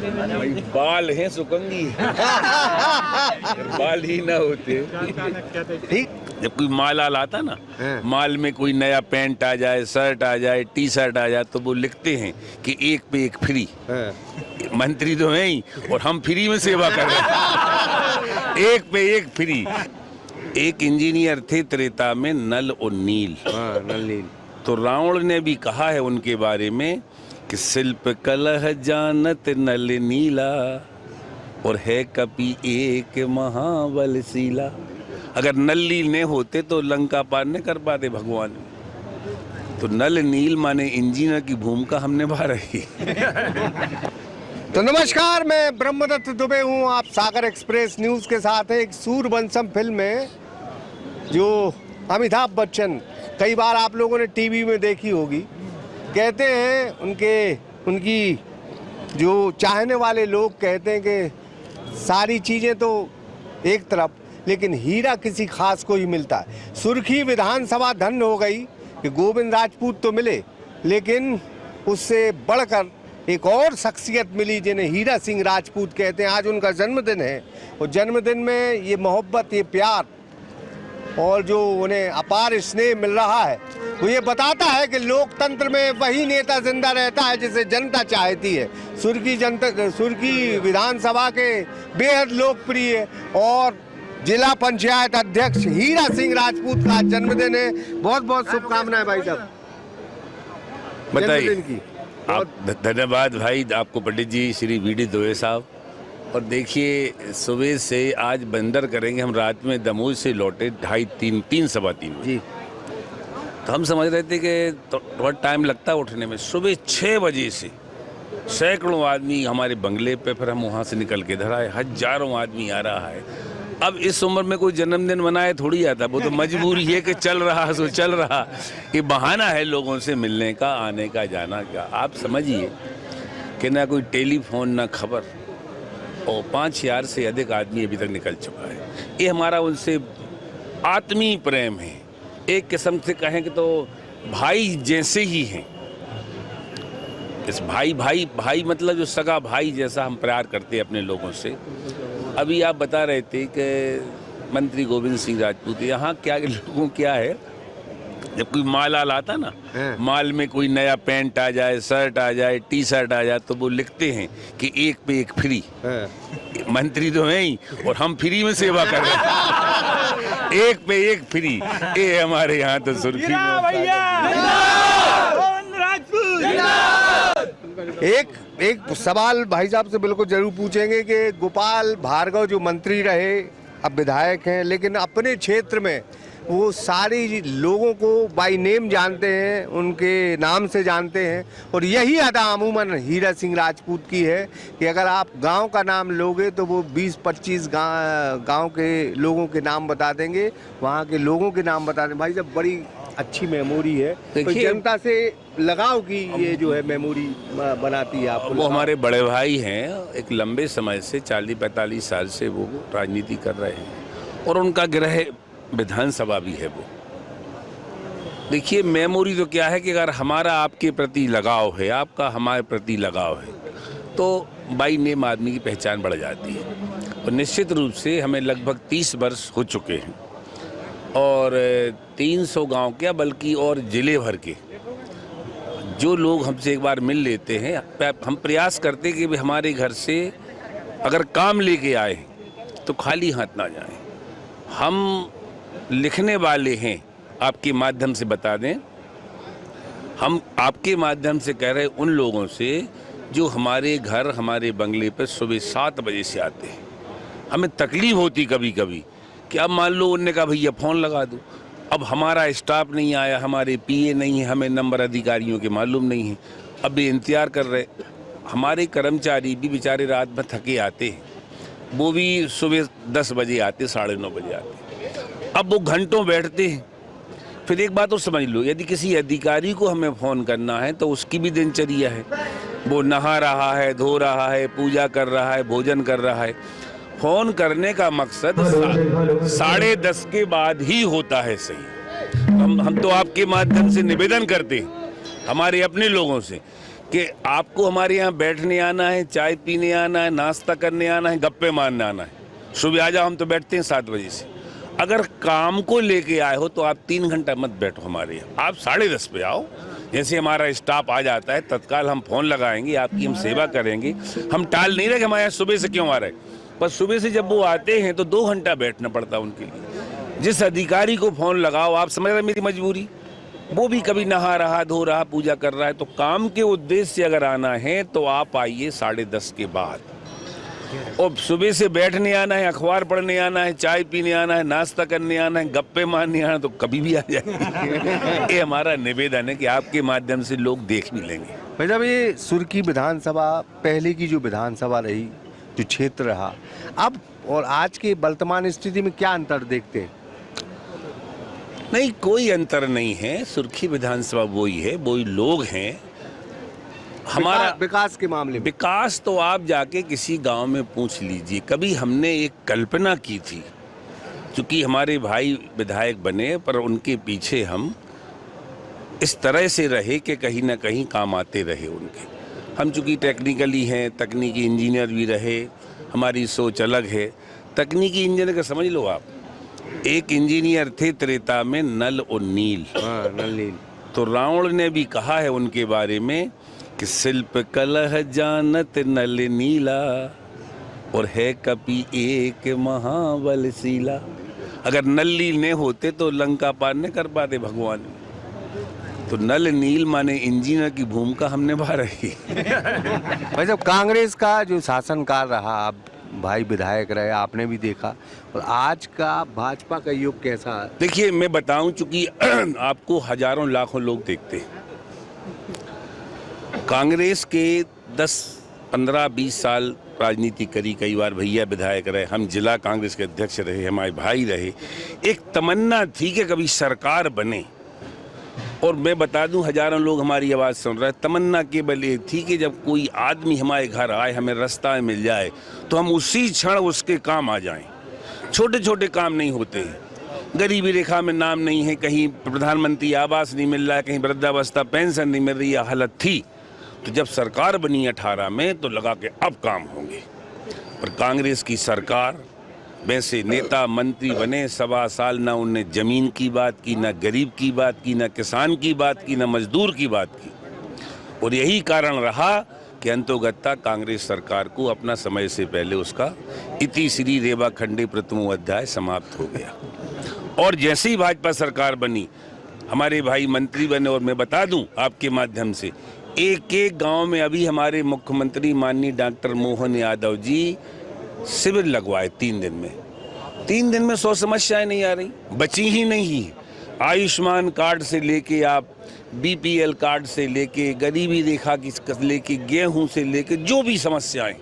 भाई बाल हैं सुकंगी बाल ही ना होते ठीक। जब कोई माल आता ना, माल में कोई नया पैंट आ जाए, शर्ट आ जाए, टी शर्ट आ जाए, तो वो लिखते हैं कि एक पे एक फ्री। मंत्री तो हैं ही और हम फ्री में सेवा कर रहे हैं। एक पे एक फ्री। एक इंजीनियर थे त्रेता में, नल और नील। नल नील। तो रावण ने भी कहा है उनके बारे में कि शिल्प कलह जानत नल नीला और है कपि एक महाबलशीला। अगर नल नील ने होते तो लंका पार न कर पाते भगवान। तो नल नील माने इंजीनियर की भूमिका हम निभा रही। तो नमस्कार, मैं ब्रह्मदत्त दुबे हूँ। आप सागर एक्सप्रेस न्यूज़ के साथ हैं। एक सूरवंशम फिल्म है जो अमिताभ बच्चन, कई बार आप लोगों ने टीवी में देखी होगी। कहते हैं उनकी जो चाहने वाले लोग कहते हैं कि सारी चीज़ें तो एक तरफ, लेकिन हीरा किसी खास को ही मिलता है। सुर्खी विधानसभा धन्य हो गई कि गोविंद राजपूत तो मिले, लेकिन उससे बढ़कर एक और शख्सियत मिली जिन्हें हीरा सिंह राजपूत कहते हैं। आज उनका जन्मदिन है और जन्मदिन में ये मोहब्बत, ये प्यार और जो उन्हें अपार स्नेह मिल रहा है, वो ये बताता है कि लोकतंत्र में वही नेता जिंदा रहता है जिसे जनता चाहती है। सुर्खी विधानसभा के बेहद लोकप्रिय और जिला पंचायत अध्यक्ष हीरा सिंह राजपूत का जन्मदिन है। बहुत बहुत शुभकामनाएं भाई साहब। बताइए। आप धन्यवाद भाई आपको, पंडित जी, श्री वीडी दुबे साहब। और देखिए, सुबह से आज बंदर करेंगे हम, रात में दमोह से लौटे 2:30 सवा 3 जी। तो हम समझ रहे थे कि थोड़ा टाइम लगता है उठने में। सुबह 6 बजे से सैकड़ों आदमी हमारे बंगले पे, फिर हम वहाँ से निकल के इधर आए। हजारों आदमी आ रहा है। अब इस उम्र में कोई जन्मदिन मनाए थोड़ी आता, वो तो मजबूरी है कि चल रहा सो चल रहा। ये बहाना है लोगों से मिलने का, आने का, जाना का। आप समझिए कि ना कोई टेलीफोन ना खबर, और 5000 से अधिक आदमी अभी तक निकल चुका है। ये हमारा उनसे आत्मीय प्रेम है। एक किस्म से कहें कि तो भाई जैसे ही हैं। इस भाई मतलब जो सगा भाई जैसा हम प्यार करते हैं अपने लोगों से। अभी आप बता रहे थे कि मंत्री गोविंद सिंह राजपूत, यहाँ क्या लोगों क्या है, जब कोई माल आता ना, माल में कोई नया पैंट आ जाए, शर्ट आ जाए, टी शर्ट आ जाए, तो वो लिखते हैं कि एक पे एक फ्री। मंत्री तो हैं ही और हम फ्री में सेवा कर रहे हैं। एक पे एक फ्री। ये हमारे यहाँ तो सुर्खी एक सवाल भाई साहब से बिल्कुल जरूर पूछेंगे कि गोपाल भार्गव जो मंत्री रहे, अब विधायक हैं, लेकिन अपने क्षेत्र में वो सारी लोगों को बाय नेम जानते हैं, उनके नाम से जानते हैं। और यही अदा अमूमन हीरा सिंह राजपूत की है कि अगर आप गांव का नाम लोगे तो वो 20-25 गांव के लोगों के नाम बता देंगे, वहाँ के लोगों के नाम बता देंगे। भाई साहब, बड़ी अच्छी मेमोरी है। तो जनता से लगाव की ये जो है मेमोरी बनाती है आपको। वो हमारे बड़े भाई हैं, एक लंबे समय से 40-45 साल से वो राजनीति कर रहे हैं और उनका गृह विधानसभा भी है वो। देखिए, मेमोरी तो क्या है कि अगर हमारा आपके प्रति लगाव है, आपका हमारे प्रति लगाव है, तो बाई नेम आदमी की पहचान बढ़ जाती है। और निश्चित रूप से हमें लगभग 30 वर्ष हो चुके हैं और 300 गांव के, बल्कि और जिले भर के जो लोग हमसे एक बार मिल लेते हैं, हम प्रयास करते हैं कि हमारे घर से अगर काम लेके आए तो खाली हाथ ना जाएं। हम लिखने वाले हैं, आपके माध्यम से बता दें, हम आपके माध्यम से कह रहे हैं उन लोगों से जो हमारे घर, हमारे बंगले पर सुबह 7 बजे से आते हैं। हमें तकलीफ होती कभी कभी कि अब मान लो उनने कहा भैया फ़ोन लगा दो, अब हमारा स्टाफ नहीं आया, हमारे पीए नहीं है, हमें नंबर अधिकारियों के मालूम नहीं है, अब भी इंतज़ार कर रहे। हमारे कर्मचारी भी बेचारे रात में थके आते हैं, वो भी सुबह 10 बजे आते, 9:30 बजे आते। अब वो घंटों बैठते हैं। फिर एक बात और समझ लो, यदि किसी अधिकारी को हमें फ़ोन करना है तो उसकी भी दिनचर्या है। वो नहा रहा है, धो रहा है, पूजा कर रहा है, भोजन कर रहा है। फ़ोन करने का मकसद 10:30 के बाद ही होता है। सही, हम तो आपके माध्यम से निवेदन करते हैं हमारे अपने लोगों से कि आपको हमारे यहाँ बैठने आना है, चाय पीने आना है, नाश्ता करने आना है, गप्पे मारने आना है। सुबह आ जाओ, हम तो बैठते हैं 7 बजे से। अगर काम को लेके आए हो तो आप 3 घंटा मत बैठो हमारे यहाँ, आप 10:30 पे आओ। जैसे हमारा स्टाफ आ जाता है तत्काल हम फ़ोन लगाएंगे, आपकी हम सेवा करेंगे। हम टाल नहीं रहे कि हमारे यहाँ सुबह से क्यों आ रहे, बस सुबह से जब वो आते हैं तो 2 घंटा बैठना पड़ता है उनके लिए। जिस अधिकारी को फ़ोन लगाओ, आप समझ रहे मेरी मजबूरी, वो भी कभी नहा रहा, धो रहा, पूजा कर रहा है। तो काम के उद्देश्य से अगर आना है तो आप आइए 10:30 के बाद। और सुबह से बैठने आना है, अखबार पढ़ने आना है, चाय पीने आना है, नाश्ता करने आना है, गप्पे मारने आना है, तो कभी भी आ जाए। ये हमारा निवेदन है कि आपके माध्यम से लोग देख भी लेंगे। भाई साहब, ये सुर्खी विधानसभा पहले की जो विधानसभा रही, जो क्षेत्र रहा, अब और आज के वर्तमान स्थिति में क्या अंतर देखते हैं? नहीं, कोई अंतर नहीं है। सुर्खी विधानसभा वही है, वही लोग हैं। हमारा विकास के मामले में विकास तो आप जाके किसी गांव में पूछ लीजिए। कभी हमने एक कल्पना की थी, क्योंकि हमारे भाई विधायक बने, पर उनके पीछे हम इस तरह से रहे कि कहीं ना कहीं काम आते रहे उनके। हम चूँकि टेक्निकली हैं, तकनीकी इंजीनियर भी रहे, हमारी सोच अलग है। तकनीकी इंजीनियर का समझ लो आप, एक इंजीनियर थे त्रेता में, नल और नील। नल नील। तो रावण ने भी कहा है उनके बारे में कि शिल्प कलह जानत नल नीला, और है कपि एक महाबलशीला। अगर नल नील ने होते तो लंका पार न कर पाते भगवान। तो नल नील माने इंजीनियर की भूमिका हम निभा रही। भाई साहब, कांग्रेस का जो शासनकाल रहा, आप भाई विधायक रहे, आपने भी देखा, और आज का भाजपा का युग कैसा? देखिए, मैं बताऊं, चूंकि आपको हजारों लाखों लोग देखते हैं। कांग्रेस के 10, 15, 20 साल राजनीति करी, कई बार भैया विधायक रहे, हम जिला कांग्रेस के अध्यक्ष रहे, हमारे भाई रहे। एक तमन्ना थी कि कभी सरकार बने, और मैं बता दूं, हजारों लोग हमारी आवाज़ सुन रहे हैं। तमन्ना केवल ये थी कि जब कोई आदमी हमारे घर आए, हमें रास्ता में मिल जाए, तो हम उसी क्षण उसके काम आ जाएं। छोटे छोटे काम नहीं होते हैं, गरीबी रेखा में नाम नहीं है, कहीं प्रधानमंत्री आवास नहीं मिल रहा है, कहीं वृद्धावस्था पेंशन नहीं मिल रही है, हालत थी। तो जब सरकार बनी 18 में, तो लगा कि अब काम होंगे। पर कांग्रेस की सरकार, वैसे नेता मंत्री बने 1.25 साल, ना उनने जमीन की बात की, ना गरीब की बात की, ना किसान की बात की, ना मजदूर की बात की। और यही कारण रहा कि अंतोगत्ता कांग्रेस सरकार को अपना समय से पहले उसका इति श्री रेवा खंडे प्रथमो अध्याय समाप्त हो गया। और जैसे ही भाजपा सरकार बनी, हमारे भाई मंत्री बने, और मैं बता दूं आपके माध्यम से, एक एक गांव में अभी हमारे मुख्यमंत्री माननीय डॉक्टर मोहन यादव जी शिविर लगवाए 3 दिन में। 3 दिन में 100 समस्याएं नहीं आ रही, बची ही नहीं। आयुष्मान कार्ड से लेके आप BPL कार्ड से लेके गरीबी रेखा की लेके गेहूं से लेके जो भी समस्याएं,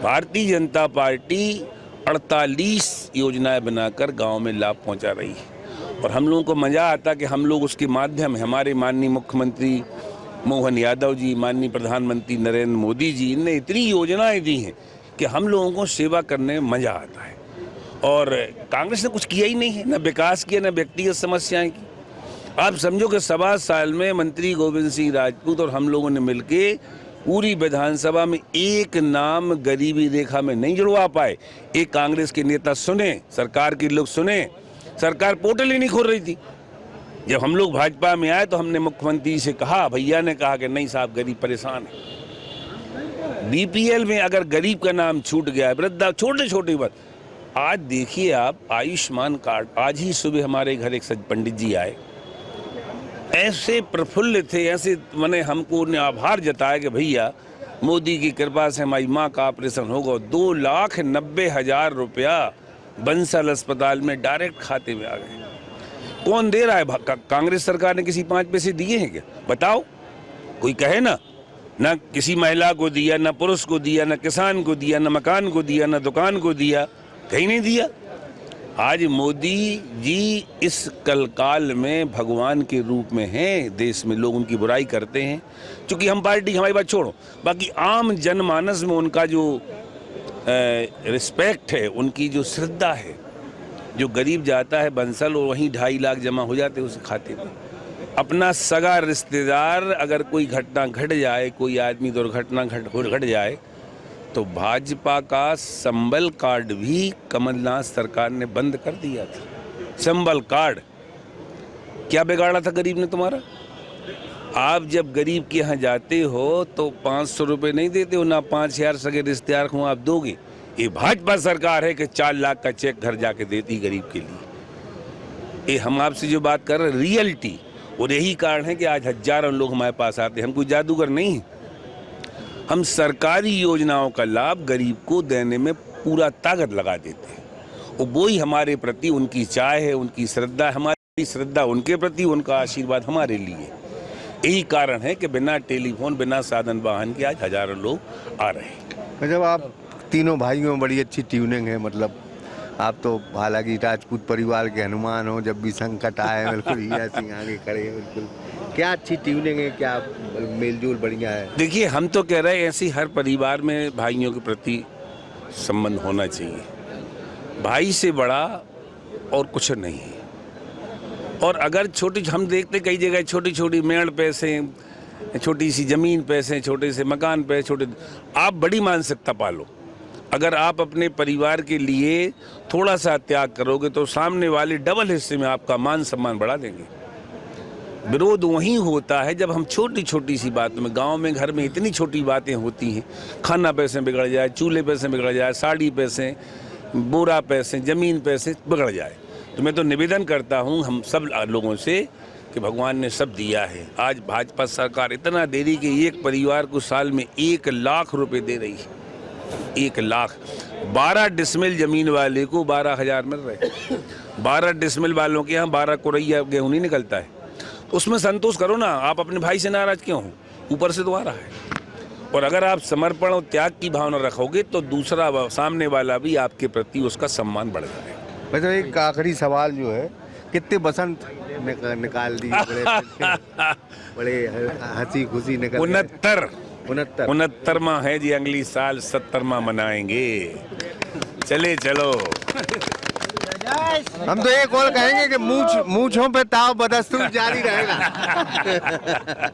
भारतीय जनता पार्टी 48 योजनाएं बनाकर गांव में लाभ पहुंचा रही है। और हम लोगों को मज़ा आता कि हम लोग उसके माध्यम, हमारे माननीय मुख्यमंत्री मोहन यादव जी, माननीय प्रधानमंत्री नरेंद्र मोदी जी, इनने इतनी योजनाएं दी हैं कि हम लोगों को सेवा करने में मज़ा आता है। और कांग्रेस ने कुछ किया ही नहीं है, न विकास किया, न व्यक्तिगत समस्याएं की। आप समझो कि 7 साल में मंत्री गोविंद सिंह राजपूत और हम लोगों ने मिलके पूरी विधानसभा में एक नाम गरीबी रेखा में नहीं जुड़वा पाए। एक कांग्रेस के नेता सुने, सरकार के लोग सुने, सरकार पोर्टल ही नहीं खोल रही थी। जब हम लोग भाजपा में आए तो हमने मुख्यमंत्री से कहा, भैया ने कहा कि नहीं साहब, गरीब परेशान है। BPL में अगर गरीब का नाम छूट गया है, वृद्धा, छोटे छोटे बात। आज देखिए आप, आयुष्मान कार्ड, आज ही सुबह हमारे घर एक पंडित जी आए, ऐसे प्रफुल्ल थे, ऐसे मैंने हमको ने आभार जताया कि भैया मोदी की कृपा से हमारी माँ का ऑपरेशन होगा। 2,90,000 रुपया बंसल अस्पताल में डायरेक्ट खाते में आ गए। कौन दे रहा है? कांग्रेस सरकार ने किसी 5 पैसे दिए हैं क्या? बताओ, कोई कहे ना। ना किसी महिला को दिया, ना पुरुष को दिया, ना किसान को दिया, ना मकान को दिया, ना दुकान को दिया, कहीं नहीं दिया। आज मोदी जी इस कलकाल में भगवान के रूप में हैं। देश में लोग उनकी बुराई करते हैं, क्योंकि हम पार्टी, हमारी बात छोड़ो, बाकी आम जनमानस में उनका जो रिस्पेक्ट है, उनकी जो श्रद्धा है, जो गरीब जाता है बंसल और वहीं 2.5 लाख जमा हो जाते हैं उस खाते में। अपना सगा रिश्तेदार अगर कोई घटना घट जाए, कोई आदमी दुर्घटना घट जाए, तो भाजपा का संबल कार्ड भी कमलनाथ सरकार ने बंद कर दिया था। संबल कार्ड क्या बिगाड़ा था गरीब ने तुम्हारा? आप जब गरीब के यहाँ जाते हो तो 500 रुपये नहीं देते हो, ना 5000 सगे रिश्तेदार को आप दोगे। ये भाजपा सरकार है कि 4 लाख का चेक घर जाके देती गरीब के लिए। ये हम आपसे जो बात कर रहे हैं रियलिटी, और यही कारण है कि आज हजारों लोग हमारे पास आते हैं। हम कोई जादूगर नहीं हैं। हम सरकारी योजनाओं का लाभ गरीब को देने में पूरा ताकत लगा देते हैं, और वही हमारे प्रति उनकी चाह है, उनकी श्रद्धा, हमारी श्रद्धा उनके प्रति, उनका आशीर्वाद हमारे लिए। यही कारण है कि बिना टेलीफोन, बिना साधन वाहन के आज हजारों लोग आ रहे हैं। जब आप तीनों भाइयों में बड़ी अच्छी ट्यूनिंग है, मतलब आप तो हालांकि राजपूत परिवार के हनुमान हो, जब भी संकट आए बिल्कुल हीरा सिंह आगे खड़े हैं। बिल्कुल क्या अच्छी ट्यूनिंग है, क्या मेलजोल बढ़िया है। देखिए, हम तो कह रहे हैं ऐसी हर परिवार में भाइयों के प्रति संबंध होना चाहिए। भाई से बड़ा और कुछ नहीं है। और अगर छोटी, हम देखते कई जगह छोटी छोटी मेड़ पैसे, छोटी सी ज़मीन पैसे, छोटे से मकान पे, छोटे, आप बड़ी मानसिकता पालो। अगर आप अपने परिवार के लिए थोड़ा सा त्याग करोगे तो सामने वाले डबल हिस्से में आपका मान सम्मान बढ़ा देंगे। विरोध वहीं होता है जब हम छोटी छोटी सी बातों में, गांव में घर में इतनी छोटी बातें होती हैं, खाना पैसे बिगड़ जाए, चूल्हे पैसे बिगड़ जाए, साड़ी पैसे, बोरा पैसे, ज़मीन पैसे बिगड़ जाए। तो मैं तो निवेदन करता हूं हम सब लोगों से कि भगवान ने सब दिया है। आज भाजपा सरकार इतना दे रही कि एक परिवार को साल में 1 लाख रुपए दे रही है। 1 लाख। 12 डिसमिल जमीन वाले को 12,000 मिल रहे। 12 डिसमिल वालों के यहाँ 12 कोरैया गेहूँ नहीं निकलता है। तो उसमें संतोष करो ना। आप अपने भाई से नाराज क्यों हो? ऊपर से तो आ रहा है। और अगर आप समर्पण और त्याग की भावना रखोगे तो दूसरा सामने वाला भी आपके प्रति उसका सम्मान बढ़ जाएगा। वैसे एक आखिरी सवाल जो है, कितने बसंत निकाल दिए? बड़े हंसी खुशी निकल। 69वां है जी। अगली साल 70वां मनाएंगे। चलो। हम तो एक और कहेंगे कि मूंछों पे ताव बदस्तूर जारी रहेगा।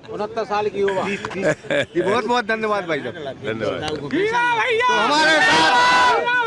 69 साल की होगा। जी बहुत बहुत धन्यवाद भाई साहब। धन्यवाद। तो हमारे साथ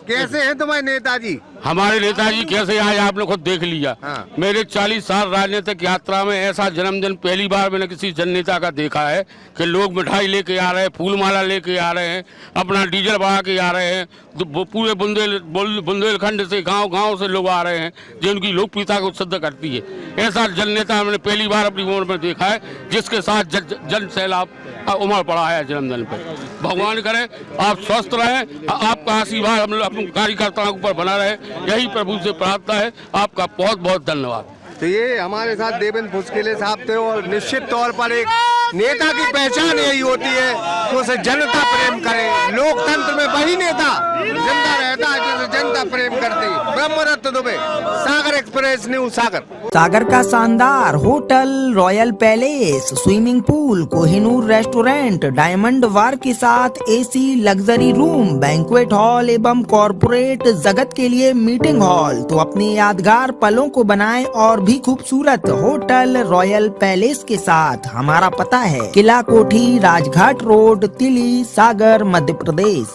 कैसे हैं तुम्हारे नेताजी? हमारे नेताजी कैसे आए आपने खुद देख लिया। हाँ। मेरे 40 साल राजनीतिक यात्रा में ऐसा जन्मदिन पहली बार मैंने किसी जन नेता का देखा है कि लोग मिठाई लेके आ रहे हैं, फूल माला लेके आ रहे हैं, अपना डीजल बढ़ा के आ रहे हैं। तो पूरे बुंदेलखंड से, गांव से लोग आ रहे हैं, जो उनकी लोकप्रियता को सिद्ध करती है। ऐसा जन नेता मैंने पहली बार अपनी उम्र में देखा है, जिसके साथ जन सैलाब उमड़ पड़ा है जन्मदिन पर। भगवान करे आप स्वस्थ रहें, आपका आशीर्वाद हम अपने कार्यकर्ताओं के ऊपर बना रहे, यही प्रभु से प्रार्थना है। आपका बहुत बहुत धन्यवाद। तो ये हमारे साथ देवेंद्र फुसकेले साहब थे, और निश्चित तौर पर एक नेता की पहचान यही होती है कि उसे जनता प्रेम करे। लोकतंत्र में वही नेता जिंदा रहता है जिसे जनता प्रेम करती है। Brahmadatt Dubey, Sagar Express News, Sagar. सागर का शानदार hotel, royal palace, swimming pool, Kohinoor restaurant, diamond bar के साथ AC luxury room, banquet hall एवं कॉर्पोरेट जगत के लिए मीटिंग हॉल। तो अपने यादगार पलों को बनाएं और भी खूबसूरत होटल रॉयल पैलेस के साथ। हमारा पता है किला कोठी, राजघाट रोड, तिली, सागर, मध्य प्रदेश।